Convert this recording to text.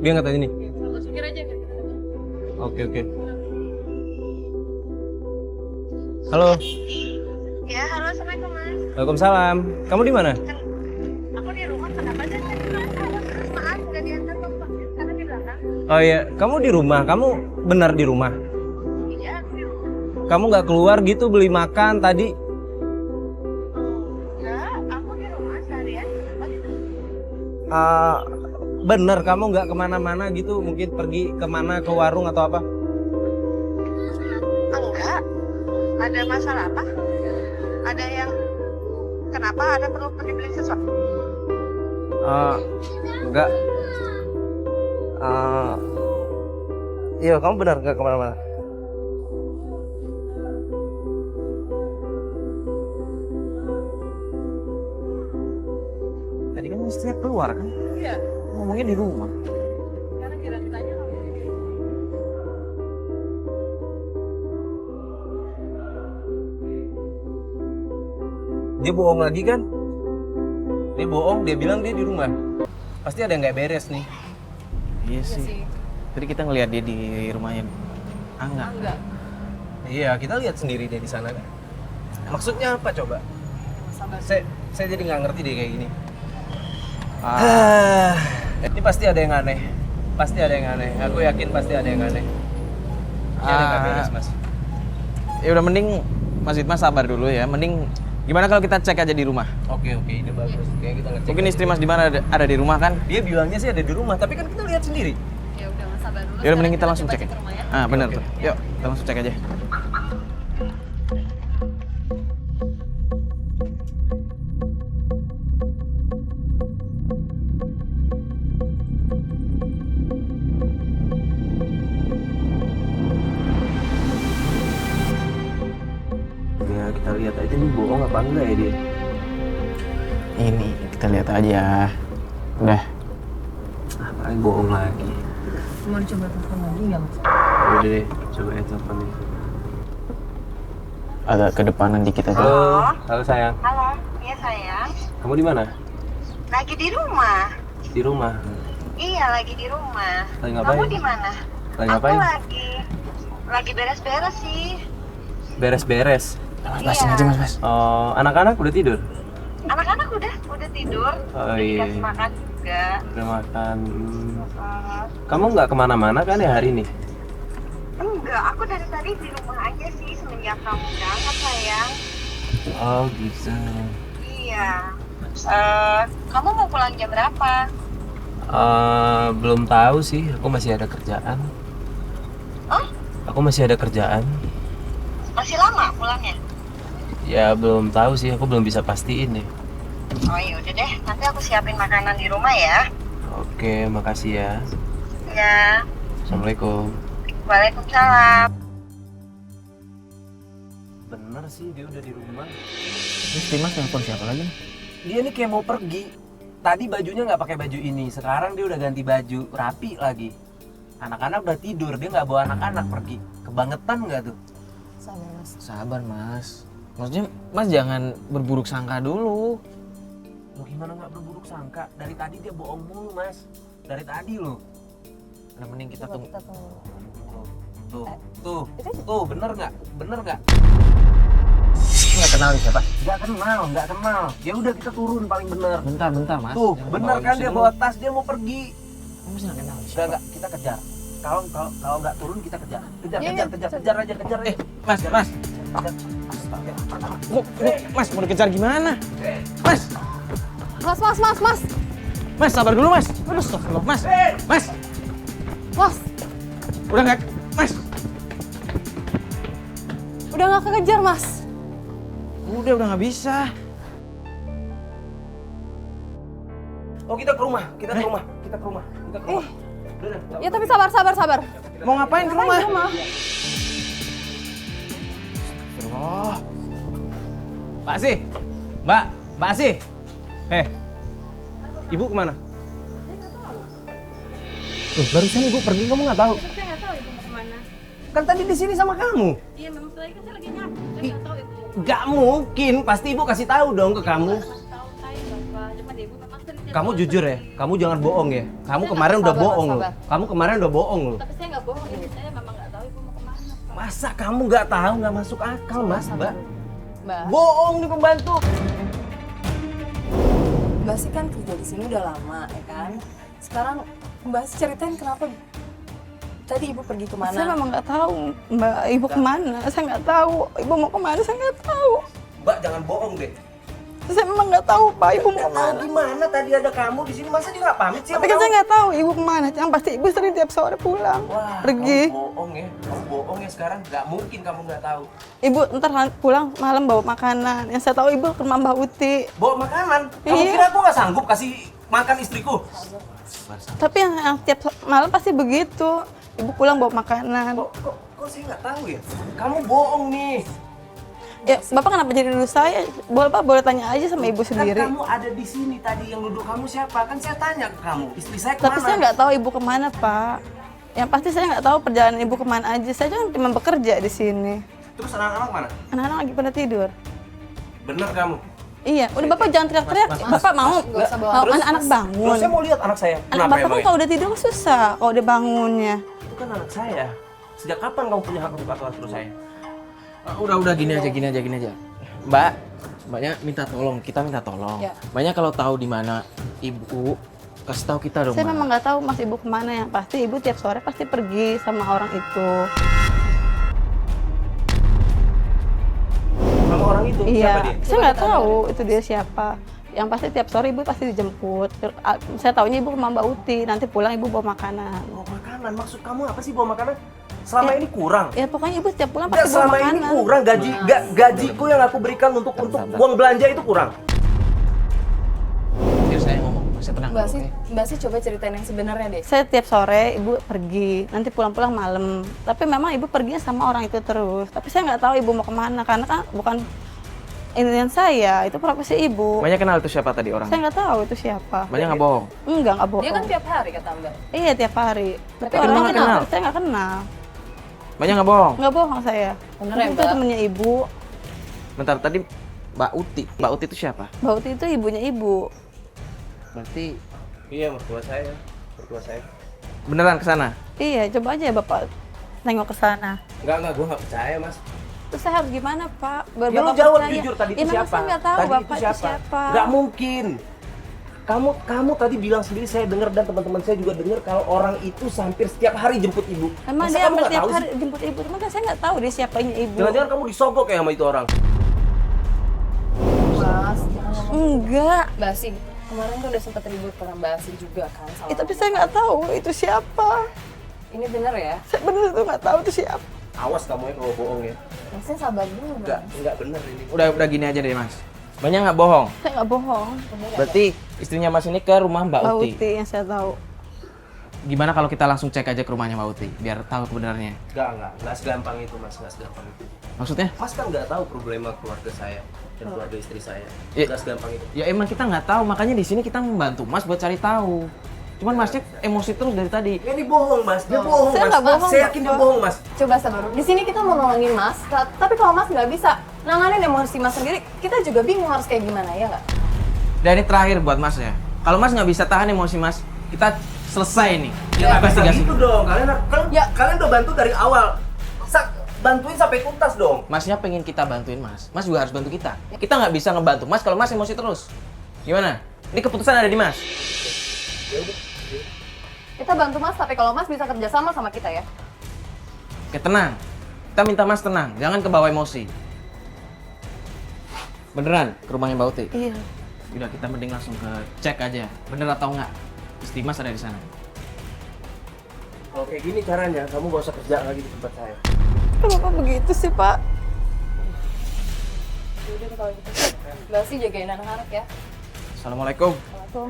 Dia ngatain ini. Masukin aja kan. Oke. Halo. Ya, halo, assalamualaikum mas. Waalaikumsalam. Kamu di mana? Aku di rumah, kenapa aja? Maaf, nggak diantar kok pak. Karena di belakang. Oh iya, kamu di rumah. Kamu benar di rumah. Iya, aku di rumah. Kamu nggak keluar gitu beli makan tadi? Enggak, aku di rumah seharian. Oh, gitu. Bener, kamu nggak kemana-mana gitu? Mungkin pergi kemana, ke warung atau apa? Enggak. Ada masalah apa? Ada yang kenapa? Ada perlu dibeli sesuatu? Enggak. Iya, kamu benar nggak kemana-mana. Tadi kan istrinya keluar kan? Iya. Ngomongnya di rumah. Sekarang ditanya kamu. Dia bohong lagi kan? Dia bohong, dia bilang dia di rumah. Pasti ada yang nggak beres nih. Iya sih. Tadi kita ngeliat dia di rumahnya Angga. Enggak. Iya, kita lihat sendiri dia di sana kan. Maksudnya apa coba? Sabar. Saya jadi nggak ngerti deh kayak gini. Ini pasti ada yang aneh. Pasti ada yang aneh. Aku yakin pasti ada yang aneh. Ini ada yang nggak beres, Mas. Ya udah mending Mas Ditmas sabar dulu ya. Mending gimana kalau kita cek aja di rumah? Oke, ini bagus. Kayak kita ngecek. Mungkin aja. istri Mas di mana ada di rumah kan? Dia bilangnya sih ada di rumah, tapi kan kita lihat sendiri. Ya udah, mas sabar dulu. Ya udah mending kita Sekarang langsung coba cek. ke rumah ya. Ah, benar Oke. tuh. Yuk, kita langsung cek aja. Ya, kita lihat aja nih bohong apa enggak ya dia. Ini kita lihat aja. Udah. Paling bohong lagi. Mau dicoba telepon lagi nggak mas? Udah deh, coba ya teleponnya. Agak kedepanan dikit aja. Halo sayang. Halo, iya sayang. Kamu di mana? Lagi di rumah. Di rumah. Iya, lagi di rumah. Lagi ngapain? Kamu di mana? Lagi ngapain? Aku lagi beres-beres sih. Beres-beres. Mas, Iya. aja Mas. Oh, anak-anak udah tidur? Anak-anak udah tidur. Oh, Udah iya. dikasih makan juga. Udah makan. Uh, Kamu nggak kemana-mana kan ya hari ini? enggak, aku dari tadi di rumah aja sih semenjak kamu berangkat sayang. Oh gitu. Iya. Kamu mau pulang jam berapa? Belum tahu sih. Aku masih ada kerjaan. Oh, Aku masih ada kerjaan. masih lama pulangnya? Ya belum tahu sih. Aku belum bisa pastiin nih. Oh iya udah deh, nanti aku siapin makanan di rumah ya. Oke, makasih ya. Ya. Assalamualaikum. Waalaikumsalam. Bener sih dia udah di rumah. Terus Dimas nelfon siapa lagi? Dia nih kayak mau pergi. Tadi bajunya nggak pakai baju ini. Sekarang dia udah ganti baju, rapi lagi. Anak-anak udah tidur, dia nggak bawa anak-anak pergi. Kebangetan nggak tuh? Sabar Mas. Maksudnya Mas jangan berburuk sangka dulu. Loh gimana nggak berburuk sangka? Dari tadi dia bohong mulu mas. Dari tadi loh. Udah mending kita tunggu. Tuh, bener nggak? Bener nggak? Nggak kenal nih siapa? Nggak kenal. Ya udah kita turun paling bener. Bentar Mas. Tuh, Jangan bener bawa kan emosi dia dulu. bawa tas, dia mau pergi. Kamu nggak kenal nih Enggak, kita kejar. Kalau nggak turun kita kejar. Kejar aja. Mas. Mas mau dikejar gimana? Mas. Mas sabar dulu Mas. Aduh, astagfirullah Mas. Mas. Udah nggak? Mas. Udah nggak kekejar, Mas. Udah nggak bisa. Oh kita ke rumah. Udah. Ya tapi sabar. Mau ngapain ke rumah? Di rumah. Oh. Mbak Asih. Mbak Asih. Ibu kemana? Barusan ibu pergi, kamu nggak tahu? Saya nggak tahu ibu mau kemana. Kan tadi di sini sama kamu. Iya memang tadi kan saya lagi nyapu. Saya nggak tahu ibu. Gak mungkin, pasti ibu kasih tahu dong ke kamu. Tahu saya bapak. Cuma dia ibu memang sering kamu jujur ya, kamu jangan bohong ya. Kamu kemarin udah sabar, bohong loh. sabar. Kamu kemarin udah bohong loh. Tapi saya nggak bohong, ini saya memang nggak tahu ibu mau kemana. Masa kamu nggak tahu, nggak masuk akal mas, Mbak. Mbak, Bohong nih pembantu. Mbak sih kan kerja di sini udah lama ya kan. Sekarang Mbak sih ceritain kenapa tadi ibu pergi kemana? Saya memang nggak tahu Mbak ibu kemana. Saya nggak tahu ibu mau kemana. Saya nggak tahu. Mbak jangan bohong deh. Saya memang nggak tahu Pak ibu mau kemana. Gimana tadi ada kamu di sini, masa dia nggak pamit sih? Tapi kan saya nggak tahu ibu kemana. Yang pasti ibu sering tiap sore pulang, Wah, pergi. Kamu bohong ya, kamu bohong ya sekarang. Nggak mungkin kamu nggak tahu. Ibu ntar pulang malam bawa makanan. Yang saya tahu ibu ke rumah Mbak Uti. Bawa makanan? Kamu Iya. kira aku nggak sanggup kasih makan istriku? Tapi yang tiap malam pasti begitu. Ibu pulang bawa makanan. Kok saya nggak tahu ya? Kamu bohong nih. Ya Bapak kenapa jadi dulu saya? Bapak boleh tanya aja sama ibu Kan sendiri. kamu ada di sini tadi, yang duduk kamu siapa? Kan saya tanya ke kamu, istri saya kemana? Tapi saya nggak tahu ibu kemana Pak. Yang pasti saya nggak tahu perjalanan ibu kemana aja. Saya cuma bekerja di sini. Terus anak-anak mana? Anak-anak lagi pada tidur. Bener kamu? Iya, udah Bapak jangan teriak-teriak. Bapak mau mau anak-anak bangun. Terus saya mau lihat anak saya. Anak Bapak kan kalau udah tidur susah kalau udah bangunnya. Itu kan anak saya. Sejak kapan kamu punya hak untuk atur saya? Udah gini aja. Mbaknya minta tolong, kita minta tolong. Ya. Mbaknya kalau tahu di mana ibu, kasih tahu kita dong. Saya Mbak. memang nggak tahu Mas ibu kemana. Yang pasti ibu tiap sore pasti pergi sama orang itu. Sama orang itu siapa Iya, dia? saya nggak tahu itu dia siapa. Yang pasti tiap sore ibu pasti dijemput. Saya taunya ibu ke Mbak Uti. Nanti pulang ibu bawa makanan. Bawa makanan, maksud kamu apa sih bawa makanan? Selama ini kurang. Ya pokoknya ibu tiap pulang Enggak, pasti bawa selama ini makanan. kurang gajiku yang aku berikan untuk uang belanja itu kurang. Biar saya ngomong, saya tenang. Mbak dulu, sih, oke? Mbak sih coba ceritain yang sebenarnya deh. Saya tiap sore ibu pergi, nanti pulang-pulang malam. Tapi memang ibu perginya sama orang itu terus. Tapi saya nggak tahu ibu mau kemana karena kan bukan inian saya, itu profesi ibu. Mbaknya kenal itu siapa tadi orang? Saya nggak tahu itu siapa. Mbaknya nggak bohong. Nggak bohong. Dia kan tiap hari kata Mbak. Iya tiap hari. Tapi Tapi orangnya nggak kenal? saya nggak kenal. Mbaknya nggak bohong. Nggak bohong saya. Bener ya, Itu Mbak? temennya ibu. Bentar, tadi Mbak Uti. Mbak Uti itu siapa? Mbak Uti itu ibunya ibu. Berarti Iya, mertua saya. beneran ke sana? Iya, coba aja Bapak tengok ke sana. Enggak, gua nggak percaya, Mas. Terus saya harus gimana, Pak? Biar Ya lu Bapak jawab percaya. jujur tadi Ya, itu memang siapa? saya nggak tahu Tadi Bapak itu siapa. Nggak mungkin. Kamu tadi bilang sendiri, saya dengar dan teman-teman saya juga dengar kalau orang itu hampir setiap hari jemput ibu. Emang Masa dia kamu hampir nggak tiap tahu hari sih? jemput ibu, cuman kan saya nggak tahu dia siapanya ibu. Jangan-jangan kamu disogok ya sama itu orang. Mas, Enggak. Mbak sih kemarin kan udah sempat ribut sama Mbak sih juga kan sama. Tapi saya nggak tahu itu siapa. Ini bener ya? Saya benar tuh nggak tahu itu siapa. Awas kamu ya kalau bohong ya. Maksudnya sabar dulu. Enggak bener ini. Udah gini aja deh Mas. Mbaknya nggak bohong. Saya nggak bohong. Berarti istrinya Mas ini ke rumah Mbak Mbak Uti. Uti yang saya tahu. Gimana kalau kita langsung cek aja ke rumahnya Mbak Uti biar tahu kebenarannya? Enggak segampang itu, Mas. Enggak segampang itu. Maksudnya? Mas kan nggak tahu problema keluarga saya dan keluarga istri saya. Iya. Enggak segampang itu. Ya emang kita nggak tahu, makanya di sini kita membantu Mas buat cari tahu. Cuman Masnya emosi terus dari tadi. Ya, ini bohong, Mas. Dia bohong, Saya Mas. nggak bohong, Saya yakin dia bohong, Mas. Coba sabar. Di sini kita mau nolongin Mas, tapi kalau Mas nggak bisa nanganin emosi Mas sendiri, kita juga bingung harus kayak gimana ya nggak? Dan ini terakhir buat Mas ya. Kalau Mas nggak bisa tahan emosi Mas, kita selesai nih. Ya, Investigasi. gitu dong. Ya. Kalian udah bantu dari awal. Bantuin sampai tuntas dong. Masnya pengen kita bantuin Mas. Mas juga harus bantu kita. Kita nggak bisa ngebantu Mas kalau Mas emosi terus. Gimana? Ini keputusan ada di Mas. Kita bantu Mas, tapi kalau Mas bisa kerja sama sama kita ya. Oke, tenang. Kita minta Mas tenang, jangan kebawa emosi. Beneran ke rumahnya Mbak Uti? Iya. Udah, kita mending langsung ke cek aja. Bener atau enggak? Istri Mas ada di sana. Kalau kayak gini caranya, kamu gak usah kerja lagi di tempat saya. Kok Bapak begitu sih, Pak? Yaudah kalau gitu. Mbak sih jagain anak-anak ya. Assalamualaikum. Assalamualaikum.